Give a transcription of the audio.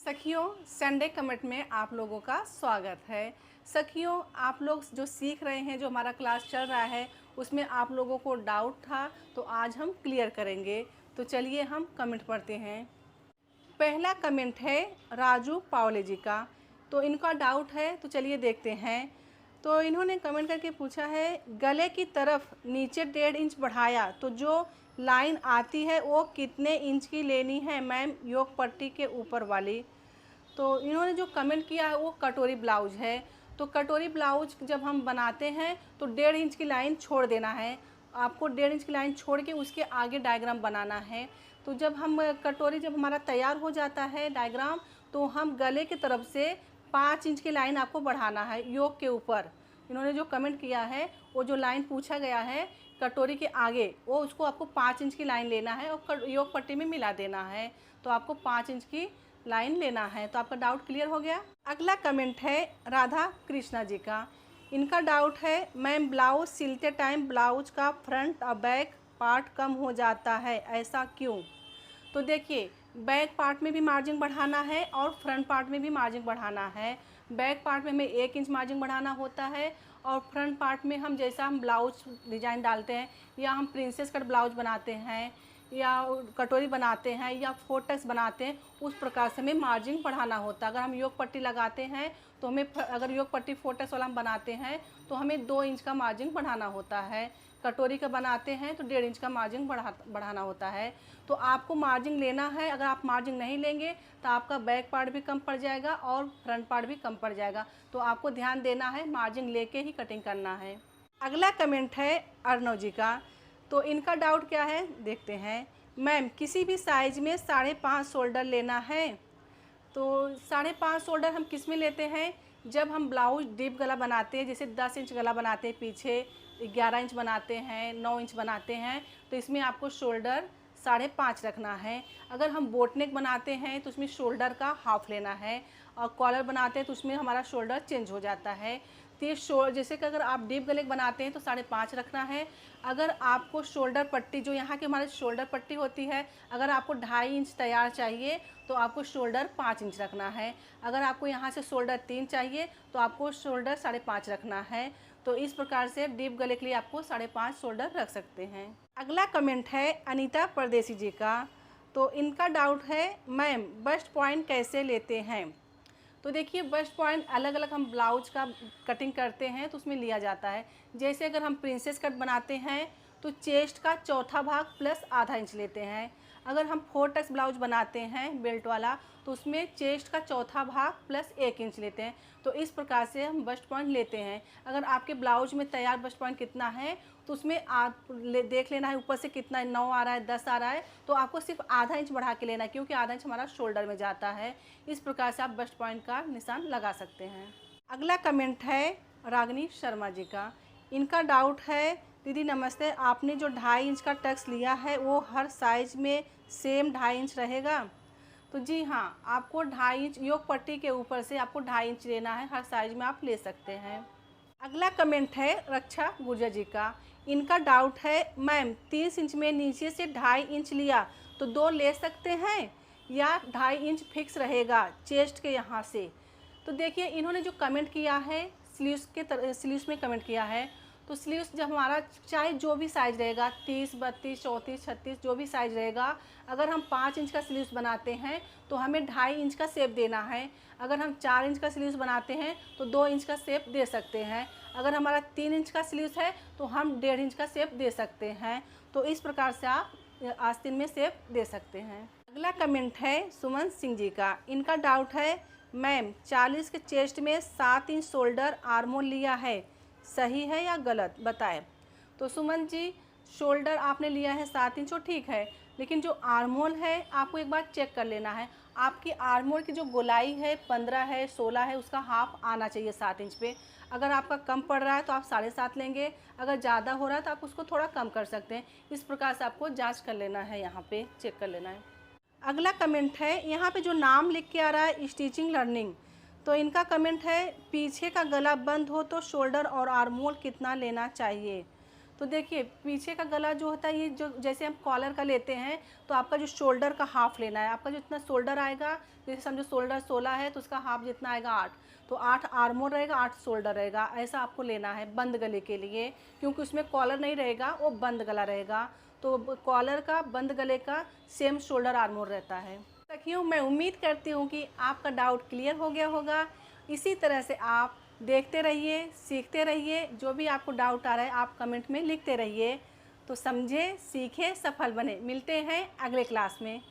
सखियों, Sunday comment में आप लोगों का स्वागत है। सखियों, आप लोग जो सीख रहे हैं, जो हमारा क्लास चल रहा है, उसमें आप लोगों को डाउट था तो आज हम क्लियर करेंगे। तो चलिए हम कमेंट पढ़ते हैं। पहला कमेंट है राजू पावले जी का। तो इनका डाउट है, तो चलिए देखते हैं। तो इन्होंने कमेंट करके पूछा है, गले की तरफ नीचे 1.5 इंच बढ़ाया तो जो लाइन आती है वो कितने इंच की लेनी है मैम, योग पट्टी के ऊपर वाली। तो इन्होंने जो कमेंट किया है वो कटोरी ब्लाउज है। तो कटोरी ब्लाउज जब हम बनाते हैं तो 1.5 इंच की लाइन छोड़ देना है। आपको 1.5 इंच की लाइन छोड़ के उसके आगे डायग्राम बनाना है। तो जब हमारा तैयार हो जाता है डायग्राम, तो हम गले की तरफ से 5 इंच की लाइन आपको बढ़ाना है योग के ऊपर। इन्होंने जो कमेंट किया है, वो जो लाइन पूछा गया है कटोरी के आगे, वो उसको आपको 5 इंच की लाइन लेना है और योग पट्टी में मिला देना है। तो आपको 5 इंच की लाइन लेना है। तो आपका डाउट क्लियर हो गया। अगला कमेंट है राधा कृष्णा जी का। इनका डाउट है, मैम ब्लाउज सिलते टाइम ब्लाउज का फ्रंट और बैक पार्ट कम हो जाता है, ऐसा क्यों। तो देखिए, बैक पार्ट में भी मार्जिन बढ़ाना है और फ्रंट पार्ट में भी मार्जिन बढ़ाना है। बैक पार्ट में हमें 1 इंच मार्जिन बढ़ाना होता है और फ्रंट पार्ट में हम जैसा हम ब्लाउज डिजाइन डालते हैं या हम प्रिंसेस कट ब्लाउज बनाते हैं या कटोरी बनाते हैं या फोर्टेक्स बनाते हैं, उस प्रकार से हमें मार्जिन बढ़ाना होता है। अगर हम योग पट्टी लगाते हैं तो हमें, अगर योग पट्टी फोर्टेक्स वाला हम बनाते हैं तो हमें 2 इंच का मार्जिन बढ़ाना होता है। कटोरी का बनाते हैं तो 1.5 इंच का मार्जिन बढ़ाना होता है। तो आपको मार्जिन लेना है। अगर आप मार्जिन नहीं लेंगे तो आपका बैक पार्ट भी कम पड़ जाएगा और फ्रंट पार्ट भी कम पड़ जाएगा। तो आपको ध्यान देना है, मार्जिन लेके ही कटिंग करना है। अगला कमेंट है अर्णव जी का। तो इनका डाउट क्या है, देखते हैं। मैम किसी भी साइज में 5.5 शोल्डर लेना है। तो 5.5 शोल्डर हम किस में लेते हैं, जब हम ब्लाउज डीप गला बनाते हैं, जैसे 10 इंच गला बनाते हैं, पीछे 11 इंच बनाते हैं, 9 इंच बनाते हैं, तो इसमें आपको शोल्डर 5.5 रखना है। अगर हम बोट नेक बनाते हैं तो उसमें शोल्डर का हाफ लेना है और कॉलर बनाते हैं तो उसमें हमारा शोल्डर चेंज हो जाता है। तो ये जैसे कि अगर आप डीप गले बनाते हैं तो 5.5 रखना है। अगर आपको शोल्डर पट्टी, जो यहाँ की हमारी शोल्डर पट्टी होती है, अगर आपको 2.5 इंच तैयार चाहिए तो आपको शोल्डर 5 इंच रखना है। अगर आपको यहाँ से शोल्डर 3 चाहिए तो आपको शोल्डर 5.5 रखना है। तो इस प्रकार से डीप गले के लिए आपको 5.5 शोल्डर रख सकते हैं। अगला कमेंट है अनीता परदेसी जी का। तो इनका डाउट है, मैम बस्ट पॉइंट कैसे लेते हैं। तो देखिए, बस्ट पॉइंट अलग अलग हम ब्लाउज का कटिंग करते हैं तो उसमें लिया जाता है। जैसे अगर हम प्रिंसेस कट बनाते हैं तो चेस्ट का चौथा भाग प्लस आधा इंच लेते हैं। अगर हम 4 टक्स ब्लाउज बनाते हैं बेल्ट वाला तो उसमें चेस्ट का चौथा भाग प्लस 1 इंच लेते हैं। तो इस प्रकार से हम बस्ट पॉइंट लेते हैं। अगर आपके ब्लाउज में तैयार बस्ट पॉइंट कितना है तो उसमें आप देख लेना है ऊपर से कितना 9 आ रहा है, 10 आ रहा है, तो आपको सिर्फ आधा इंच बढ़ा के लेना है, क्योंकि आधा इंच हमारा शोल्डर में जाता है। इस प्रकार से आप बस्ट पॉइंट का निशान लगा सकते हैं। अगला कमेंट है रागिनी शर्मा जी का। इनका डाउट है, दीदी नमस्ते, आपने जो 2.5 इंच का टक्स लिया है वो हर साइज में सेम 2.5 इंच रहेगा। तो जी हाँ, आपको 2.5 इंच योग पट्टी के ऊपर से आपको 2.5 इंच लेना है, हर साइज में आप ले सकते हैं। अगला कमेंट है रक्षा गुर्जर जी का। इनका डाउट है, मैम 30 इंच में नीचे से 2.5 इंच लिया तो 2 ले सकते हैं या 2.5 इंच फिक्स रहेगा चेस्ट के यहाँ से। तो देखिए, इन्होंने जो कमेंट किया है स्लीव्स में कमेंट किया है। तो स्लीव्स जब हमारा चाहे जो भी साइज रहेगा, 30, 32, 34, 36 जो भी साइज रहेगा, अगर हम 5 इंच का स्लीव्स बनाते हैं तो हमें 2.5 इंच का शेप देना है। अगर हम 4 इंच का स्लीव्स बनाते हैं तो 2 इंच का शेप दे सकते हैं। अगर हमारा 3 इंच का स्लीव्स है तो हम 1.5 इंच का शेप दे सकते हैं। तो इस प्रकार से आप आस्तीन में शेप दे सकते हैं। अगला कमेंट है सुमन सिंह जी का। इनका डाउट है, मैम 40 के चेस्ट में 7 इंच शोल्डर आर्मोल लिया है, सही है या गलत, बताएं। तो सुमन जी, शोल्डर आपने लिया है 7 इंच, और ठीक है, लेकिन जो आर्मोल है आपको एक बार चेक कर लेना है। आपकी आर्मोल की जो गोलाई है 15 है, 16 है, उसका हाफ आना चाहिए 7 इंच पे। अगर आपका कम पड़ रहा है तो आप 7.5 लेंगे, अगर ज़्यादा हो रहा है तो आप उसको थोड़ा कम कर सकते हैं। इस प्रकार से आपको जाँच कर लेना है, यहाँ पे चेक कर लेना है। अगला कमेंट है, यहाँ पे जो नाम लिख के आ रहा है स्टिचिंग लर्निंग। तो इनका कमेंट है, पीछे का गला बंद हो तो शोल्डर और आर्मोल कितना लेना चाहिए। तो देखिए पीछे का गला जो होता है, ये जो जैसे हम कॉलर का लेते हैं तो आपका जो शोल्डर का हाफ लेना है। आपका जो इतना शोल्डर आएगा, जैसे समझो शोल्डर 16 है तो उसका हाफ जितना आएगा 8, तो 8 आर्मोल रहेगा, 8 शोल्डर रहेगा। ऐसा आपको लेना है बंद गले के लिए, क्योंकि उसमें कॉलर नहीं रहेगा, वो बंद गला रहेगा। तो कॉलर का बंद गले का सेम शोल्डर आर्मोल रहता है। सखियों, मैं उम्मीद करती हूँ कि आपका डाउट क्लियर हो गया होगा। इसी तरह से आप देखते रहिए, सीखते रहिए। जो भी आपको डाउट आ रहा है आप कमेंट में लिखते रहिए। तो समझे, सीखे, सफल बने। मिलते हैं अगले क्लास में।